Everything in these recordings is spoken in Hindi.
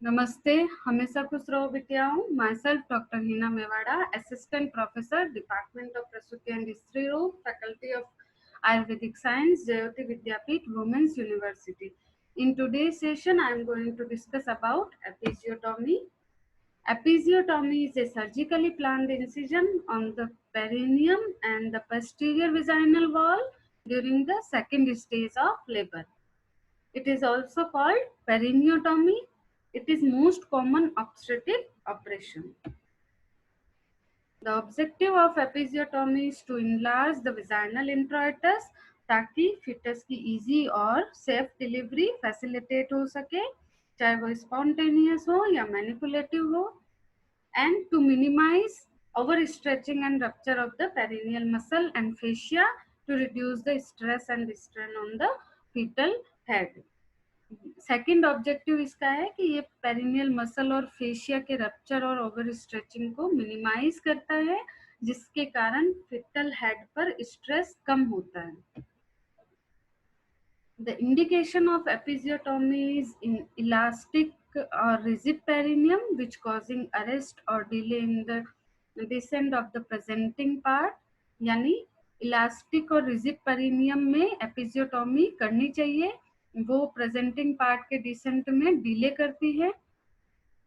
नमस्ते, हमेशा खुश रहो बिटियाओं। Myself doctor Heena Mewada, assistant professor, department of प्रसूति एंड स्त्री रोग, faculty of Ayurvedic Science, Jayoti Vidyapeeth, Women's University. In today's session, I am going to discuss about episiotomy. Episiotomy is a surgically planned incision on the perineum and the posterior vaginal wall during the second stage of labor. It is also called perineotomy. It is most common obstetric operation. The objective of episiotomy is to enlarge the vaginal introitus ताकि fetus की easy और safe delivery facilitate हो सके, चाहे वो spontaneous हो या manipulative हो, and to minimize overstretching and rupture of the perineal muscle and fascia to reduce the stress and strain on the fetal head. Second objective इसका है कि ये पेरिनियल मसल और फेशिया के रप्चर और ओवर स्ट्रेचिंग को मिनिमाइज करता है, जिसके कारण फिटल हेड पर स्ट्रेस कम होता है। The indication of episiotomy is in elastic or rigid perineum which causing arrest or delay in the descent of the presenting part। यानी इलास्टिक और रिजिड पेरिनियम में एपिजियोटोमी करनी चाहिए, वो प्रेजेंटिंग पार्ट के डिसेंट में डिले करती है।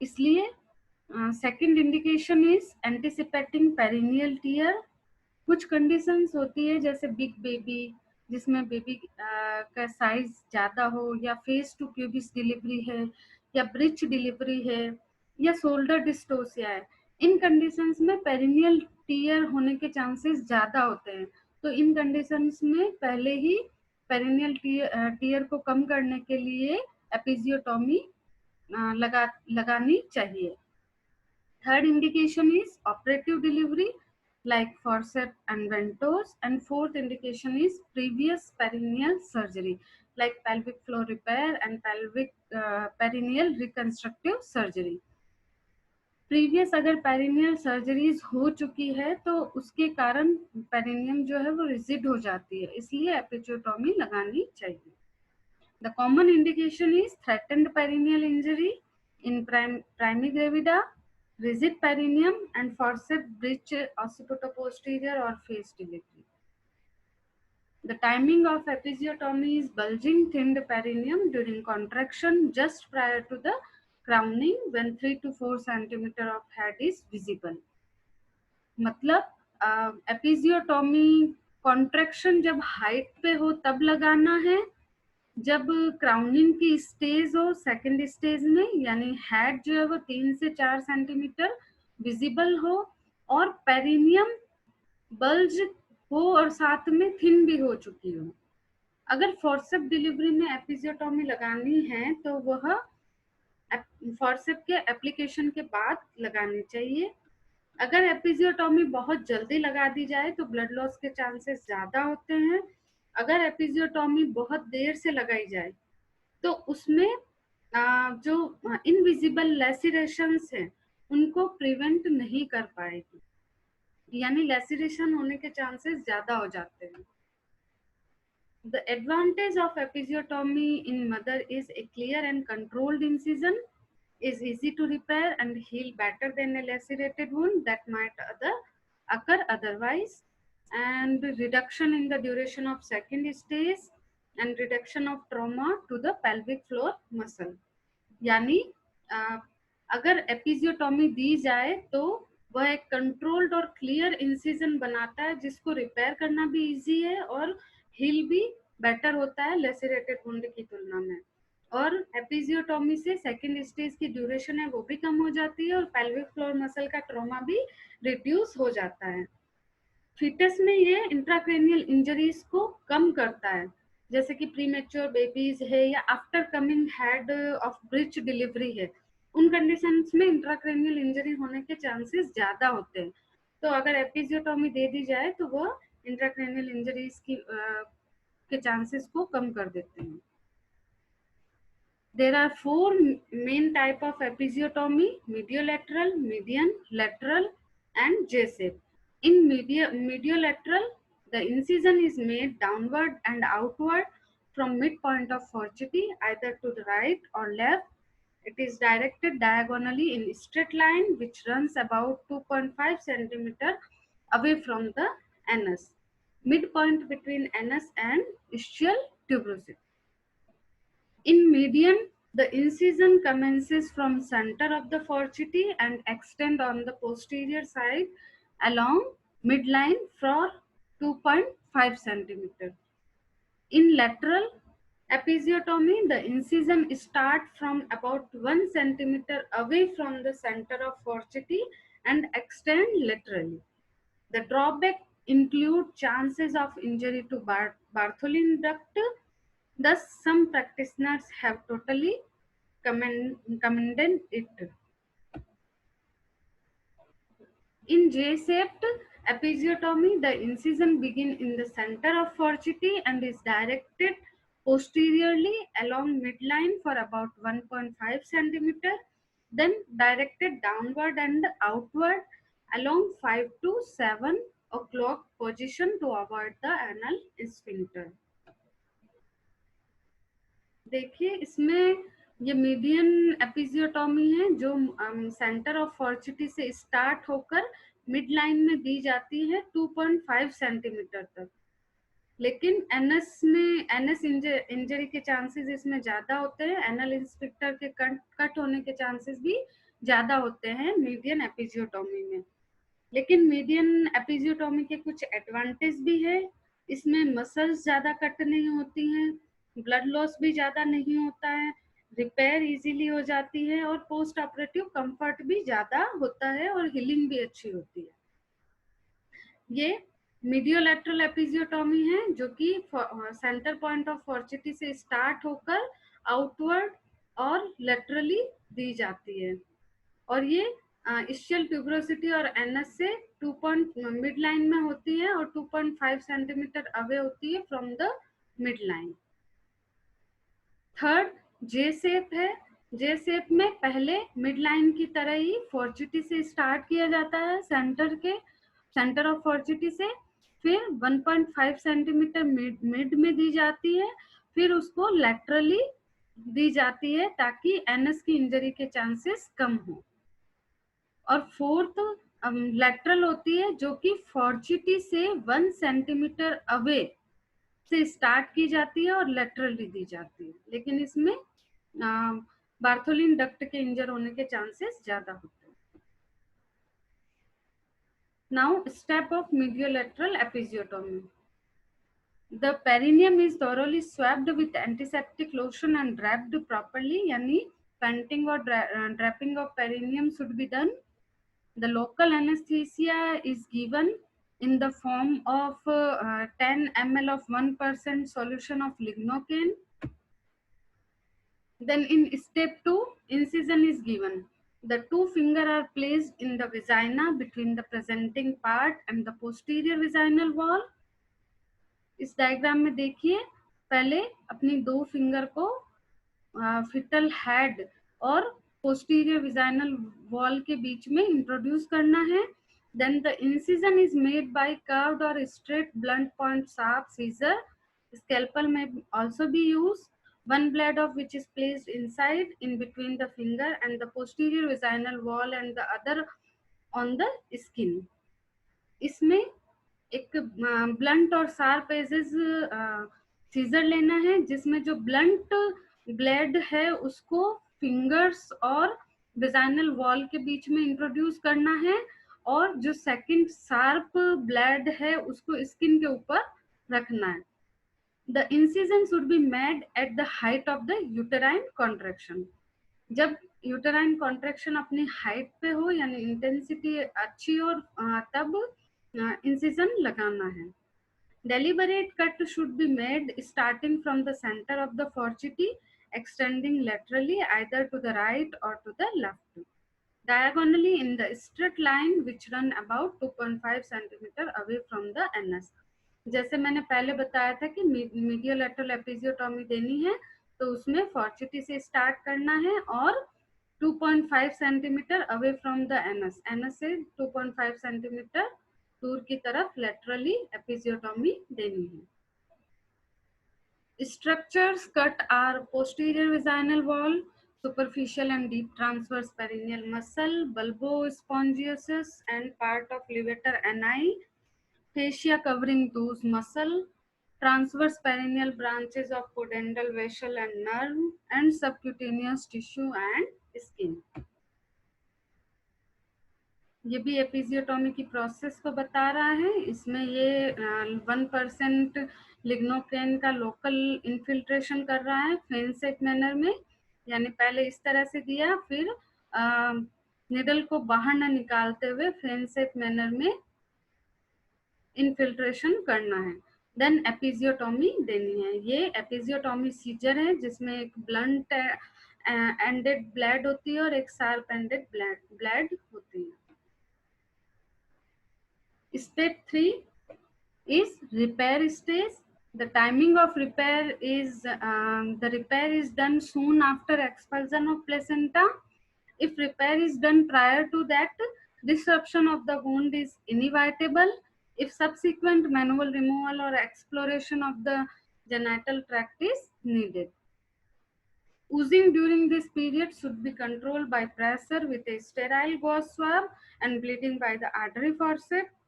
इसलिए second indication is anticipating perineal tear. कुछ कंडीशंस होती है जैसे बिग बेबी, जिसमें बेबी का साइज ज़्यादा हो, या फेस टू प्यूबिस डिलीवरी है, या ब्रिच डिलीवरी है, या शोल्डर डिस्टोसिया है। इन कंडीशंस में पेरिनियल टियर होने के चांसेस ज़्यादा होते हैं। तो इन कंडीशंस में पहले ही पेरिनियल टियर को कम करने के लिए एपिजियोटोमी लगानी चाहिए। Third indication is operative delivery like forceps and ventouse, and fourth indication is previous perineal surgery like pelvic floor repair and pelvic perineal reconstructive surgery. Previous अगर पेरिनियल सर्जरीज हो चुकी है तो उसके कारण पेरिनियम जो है वो रिजिड हो जाती है, इसलिए एपिजियोटोमी लगानी चाहिए। The common indication is threatened perineal injury in primigravida, rigid perineum, and forceps breach occipitoposterior or face delivery. The timing of episiotomy is bulging thinned perineum during contraction just prior to the crowning when 3 to 4 centimeter of head is visible. मतलब एपिजियोटोमी कॉन्ट्रैक्शन जब हाइट पे हो तब लगाना है, जब क्राउनिंग की स्टेज हो सेकंड स्टेज में, यानी हेड जो है वो 3 से 4 सेंटीमीटर विजिबल हो और पेरिनियम बल्ज हो और साथ में थिन भी हो चुकी हो। अगर फोर्सेप डिलीवरी में एपिजियोटोमी लगानी है तो वह फोर्सेप के एप्लीकेशन के बाद लगानी चाहिए। अगर एपिजियोटोमी बहुत जल्दी लगा दी जाए तो ब्लड लॉस के चांसेस ज्यादा होते हैं। अगर एपिजियोटोमी बहुत देर से लगाई जाए तो उसमें जो इनविजिबल लेसिरेशंस हैं उनको प्रिवेंट नहीं कर पाएगी, यानी लेसिरेशन होने के चांसेस ज्यादा हो जाते हैं। The advantage of episiotomy in mother is a clear and controlled incision, is easy to repair and heal better than a lacerated wound that might occur otherwise, and reduction in the duration of second stage and reduction of trauma to the pelvic floor muscle। यानी अगर एपिजियोटोमी दी जाए तो वह एक कंट्रोल्ड और क्लियर इंसिजन बनाता है, जिसको रिपेयर करना भी इजी है और हील भी बेटर होता है लेसरेटेड वुंड की तुलना में। और एपिजियोटोमी से सेकेंड स्टेज की ड्यूरेशन है वो भी कम हो जाती है और पेल्विक फ्लोर मसल का ट्रॉमा भी रिड्यूस हो जाता है। फीटस में ये इंट्राक्रेनियल इंजरीज को कम करता है, जैसे कि प्रीमेच्योर बेबीज है या after coming head of breech delivery है, उन कंडीशंस में इंट्राक्रेनियल इंजरी होने के चांसेस ज्यादा होते हैं। तो अगर एपिजियोटोमी दे दी जाए तो वह इंट्राक्रेनियल इंजरीज के चांसेस को कम कर देते हैं। There are 4 main type of episiotomy: mediolateral, median, lateral, and J-shape. In mediolateral, the incision is made downward and outward from midpoint of faucity, either to the right or left, It is directed diagonally in straight line which runs about 2.5 centimeter away from the anus, midpoint between anus and ischial tuberosity. In median, the incision commences from center of the fourchette and extend on the posterior side along midline for 2.5 centimeter. In lateral episiotomy, the incision start from about 1 centimeter away from the center of fourchette and extend laterally. The drawback include chances of injury to Bartholin duct. Thus, some practitioners have totally commended it. In J-shaped episiotomy, the incision begins in the center of fourchette and is directed posteriorly along midline for about 1.5 centimeter, then directed downward and outward along 5 to 7 o'clock position to avoid the anal sphincter. देखिए इसमें ये मीडियन एपिजियोटॉमी है जो सेंटर ऑफ फॉर्चुटी से स्टार्ट होकर मिड लाइन में दी जाती है 2.5 सेंटीमीटर तक, लेकिन एनएस में एनएस इंजरी के चांसेस इसमें ज्यादा होते हैं, एनल इंस्पेक्टर के कट होने के चांसेस भी ज्यादा होते हैं मीडियन एपिजियोटॉमी में। लेकिन मीडियन एपिजियोटॉमी के कुछ एडवांटेज भी है, इसमें मसल्स ज्यादा कट नहीं होती हैं, ब्लड लॉस भी ज्यादा नहीं होता है, रिपेयर इजीली हो जाती है और पोस्ट ऑपरेटिव कंफर्ट भी ज्यादा होता है और हीलिंग भी अच्छी होती है। ये मीडियोलैटरल एपिजियोटॉमी है जो कि सेंटर पॉइंट ऑफ फॉर्चुटी से स्टार्ट होकर आउटवर्ड और लेटरली दी जाती है और ये इस्चियल ट्यूबरोसिटी और एनएस से 2 मिड लाइन में होती है और 2.5 सेंटीमीटर अवे होती है from the mid line. Third J shape है। जे शेप में पहले मिड लाइन की तरह ही फॉर्चुटी से स्टार्ट किया जाता है, सेंटर ऑफ फॉर्चुटी से, फिर 1.5 सेंटीमीटर मिड में दी जाती है, फिर उसको लैटरली दी जाती है ताकि एनएस की इंजरी के चांसेस कम हो। और फोर्थ लैटरल होती है जो कि फॉर्चुटी से 1 सेंटीमीटर अवे से स्टार्ट की जाती है और लैटरली दी जाती है, लेकिन इसमें बार्थोलिन डक्ट के इंजर होने के चांसेस ज्यादा होते हैं। Now step of mediolateral episiotomy. The perineum is thoroughly swabbed with antiseptic lotion and wrapped properly, यानी panting और draping of perineum should be done. The local anesthesia is given in the form of 10 ml of 1% solution of lignocaine. Then in step 2, incision is given. The two fingers are placed in the vagina between the presenting part and the posterior vaginal wall. इस डायग्राम में देखिए, पहले अपनी दो फिंगर को फिटल हेड और पोस्टीरियर विजाइनल वॉल के बीच में इंट्रोड्यूस करना है। Then the incision is made by curved और straight blunt point sharp scissor. Scalpel may also be use, one blade of which is placed inside in between the finger and the posterior vaginal wall and the other on the skin. इसमें एक ब्लंट और शार्प एजेस सीजर लेना है जिसमें जो ब्लंट ब्लेड है उसको फिंगर्स और वेजाइनल वॉल के बीच में इंट्रोड्यूस करना है और जो सेकंड शार्प ब्लेड है उसको स्किन के ऊपर रखना है। The incision should be made at the height of the uterine contraction. जब यूटराइन कॉन्ट्रैक्शन अपनी हाइट पे हो यानी इंटेंसिटी अच्छी हो तब इंसिजन लगाना है। Deliberate cut should be made starting from the center of the fourchette, extending laterally either to the right or to the left, diagonally in the straight line which run about 2.5 centimeter away from the anus. जैसे मैंने पहले बताया था कि मीडियोलैटरल एपिजियोटॉमी देनी है तो उसमें फॉर्चुटी से स्टार्ट करना है और 2.5 centimetre away from the anus, anus से 2.5 सेंटीमीटर दूर की तरफ लेटरली एपिजियोटॉमी देनी है। Structures cut are posterior vaginal wall, superficial and deep transverse perineal muscle, bulbospongiasis and part of levator ani, fascia covering those muscle, transverse perineal branches of pudendal vessel and nerve, and subcutaneous tissue and skin. ये भी एपिजियोटोमी की प्रोसेस को बता रहा है। इसमें ये 1% लिग्नोप्रेन का लोकल इन्फिल्ट्रेशन कर रहा है फेनसेक मैनर में, यानी पहले इस तरह से दिया, फिर निडल को बाहर न निकालते हुए फेनसेक मैनर में इन्फिल्ट्रेशन करना है। देन एपिजियोटोमी देनी है। ये एपिजियोटोमी सीजर है जिसमें एक ब्लंट एंडेड ब्लेड होती है और एक शार्प एंडेड ब्लेड होती है। Step 3 is repair stage. The timing of repair is the repair is done soon after expulsion of placenta. If repair is done prior to that, disruption of the wound is inevitable. If subsequent manual removal or exploration of the genital tract is needed. Oozing during this period should be controlled by pressure with a sterile gauze swab and bleeding by the artery forceps.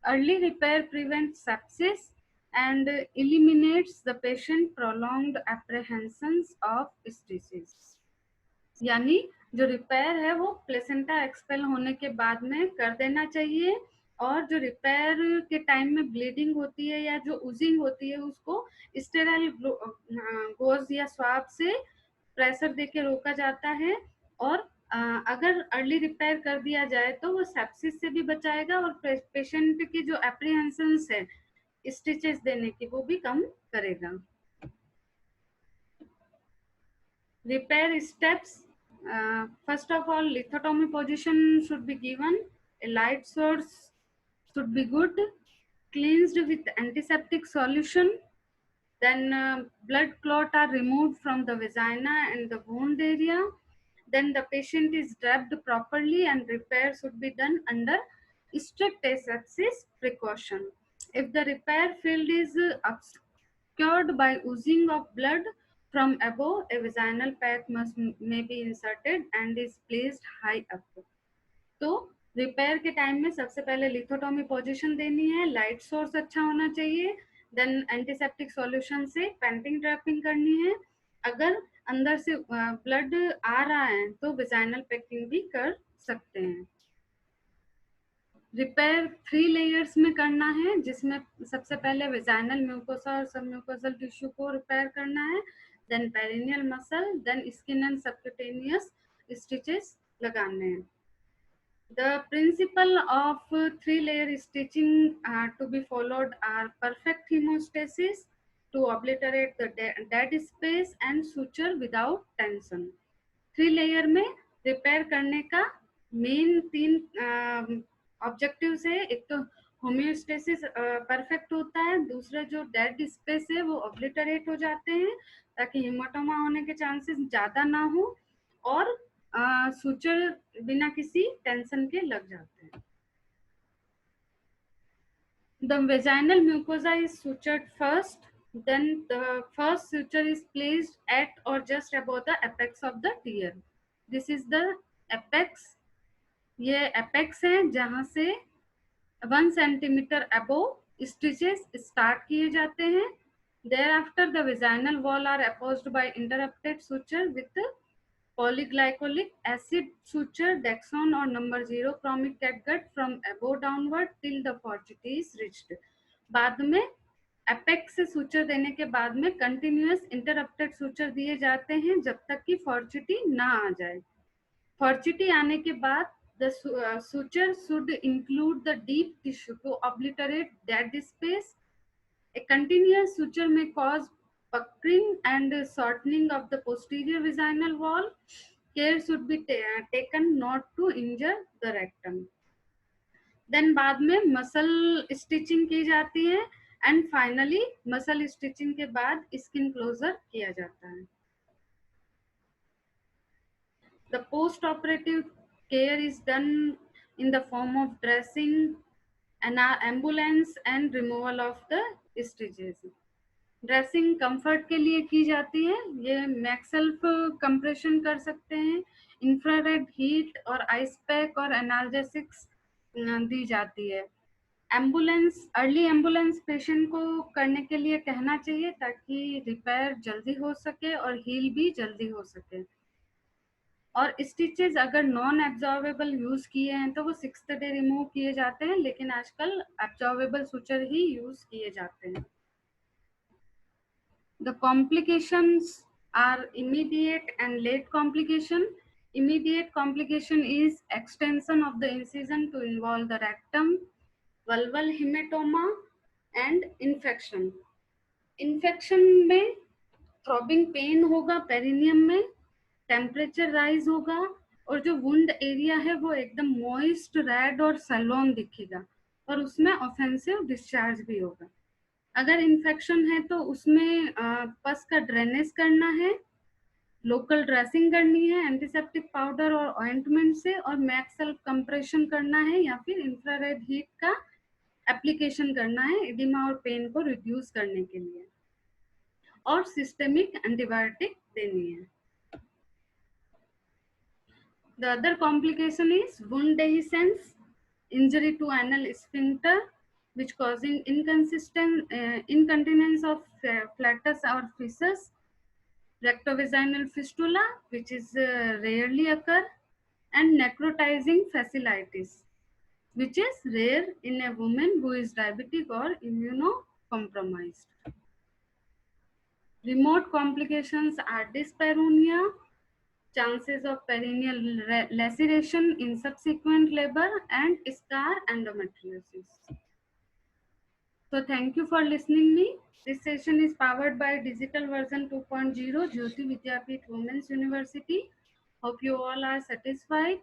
Early repair prevents sepsis and eliminates the patient prolonged apprehensions of stitches. यानी जो रिपेयर है वो प्लेसेंटा एक्सपेल होने के बाद में कर देना चाहिए, और जो रिपेयर के टाइम में ब्लीडिंग होती है या जो उजिंग होती है उसको स्टेराइल गोज या स्वाब से प्रेशर देके रोका जाता है। और अगर अर्ली रिपेयर कर दिया जाए तो वो सेप्सिस से भी बचाएगा और पेशेंट की जो एप्रीहेंशंस है स्टिचेस देने की वो भी कम करेगा। Repair steps. First of all, lithotomy position should be given. A light source should be good, cleansed with antiseptic solution. Then blood clot are removed from the vagina and the wound area. Then the patient is draped properly and repair should be done under strict asepsis precaution. If the repair field is obscured by oozing of blood from above, a vaginal pack may be inserted and is placed high up. तो रिपेयर के टाइम में सबसे पहले लिथोटोमी पोजीशन देनी है, लाइट सोर्स अच्छा होना चाहिए, देन एंटीसेप्टिक सॉल्यूशन से पेंटिंग ड्रैपिंग करनी है। अगर अंदर से ब्लड आ रहा है तो वेजाइनल पैकिंग भी कर सकते हैं। रिपेयर 3 लेयर्स में करना है, जिसमें सबसे पहले वेजाइनल म्यूकोसा और सबम्यूकोसल टिश्यू को रिपेयर करना है, then perineal muscle, then skin and subcutaneous stitches लगाने हैं। The principle of 3-layer stitching to be followed are perfect hemostasis to obliterate the dead space and suture without tension. 3 layer में रिपेयर करने का मेन 3 ऑब्जेक्टिव्स है। एक तो होम्योस्टेसिस परफेक्ट होता है, दूसरा जो डेड स्पेस है वो ऑब्लिटरेट हो जाते हैं ताकि हेमाटोमा होने के चांसेस ज़्यादा ना हो, और सुचर बिना किसी टेंशन के लग जाते हैं। The vaginal mucosa is sutured first, then the first suture is placed at or just above the apex of the tear. This is the apex. ये apex है जहाँ से 1 centimeter above stitches start किए जाते हैं. Thereafter the vaginal wall are opposed by interrupted suture with polyglycolic acid suture, Dexon or number 0 chromic catgut from above downward till the fortity is reached. बाद में एपेक्स से सूचर देने के बाद में कंटिन्यूअस इंटरप्टेड सूचर दिए जाते हैं जब तक कि फॉर्चिटी ना आ जाए. फॉर्चिटी आने के बाद the suture should include the deep tissue to obliterate dead space. A continuous suture may cause puckering and shortening of the posterior vaginal wall. Care should be taken not to injure the rectum. Then बाद में मसल स्टिचिंग की जाती है एंड फाइनली मसल स्टिचिंग के बाद स्किन क्लोजर किया जाता है. The post-operative care is done in the form of dressing, an ambulance and removal of the stitches. Dressing comfort के लिए की जाती है। ये मैक्सेल्फ कंप्रेशन कर सकते हैं, इंफ्रारेड हीट और आइस पैक और एनाल्जेसिक्स दी जाती है। एम्बुलेंस, अर्ली एम्बुलेंस पेशेंट को करने के लिए कहना चाहिए ताकि रिपेयर जल्दी हो सके और हील भी जल्दी हो सके। और स्टिचेस अगर नॉन एब्जॉर्बेबल यूज किए हैं तो वो 6th डे रिमूव किए जाते हैं, लेकिन आजकल एब्जॉर्बेबल सुचर ही यूज किए जाते हैं। The complications are immediate and late complication. Immediate complication is extension of the incision to involve the rectum, vulval hematoma and infection. Infection में थ्रॉबिंग पेन होगा पेरिनियम में, टेम्परेचर राइज होगा और जो वुंड एरिया है वो एकदम मॉइस्ट, रेड और सैलोन दिखेगा और उसमें ऑफेंसिव डिस्चार्ज भी होगा। अगर इन्फेक्शन है तो उसमें पस का ड्रेनेज करना है, लोकल ड्रेसिंग करनी है एंटीसेप्टिक पाउडर और ऑइंटमेंट से, और मैक्स सेल्फ कंप्रेशन करना है या फिर इंफ्रारेड हीट का एप्लीकेशन करना है एडिमा और पेन को रिड्यूस करने के लिए, और सिस्टेमिक एंटीबायोटिक देनी है। The other complication is wound dehiscence, injury to anal sphincter, which causing incontinence of flatus or fissures, rectovaginal fistula, which is rarely occur, and necrotizing fasciitis, which is rare in a woman who is diabetic or immunocompromised. Remote complications are dyspareunia, chances of perineal laceration in subsequent labor, and scar endometriosis. So thank you for listening me. This session is powered by Digital Version 2.0 Jyoti Vidyapeeth Women's University. Hope you all are satisfied.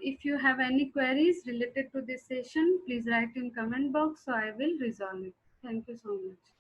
If you have any queries related to this session, please write in comment box so I will resolve it. Thank you so much.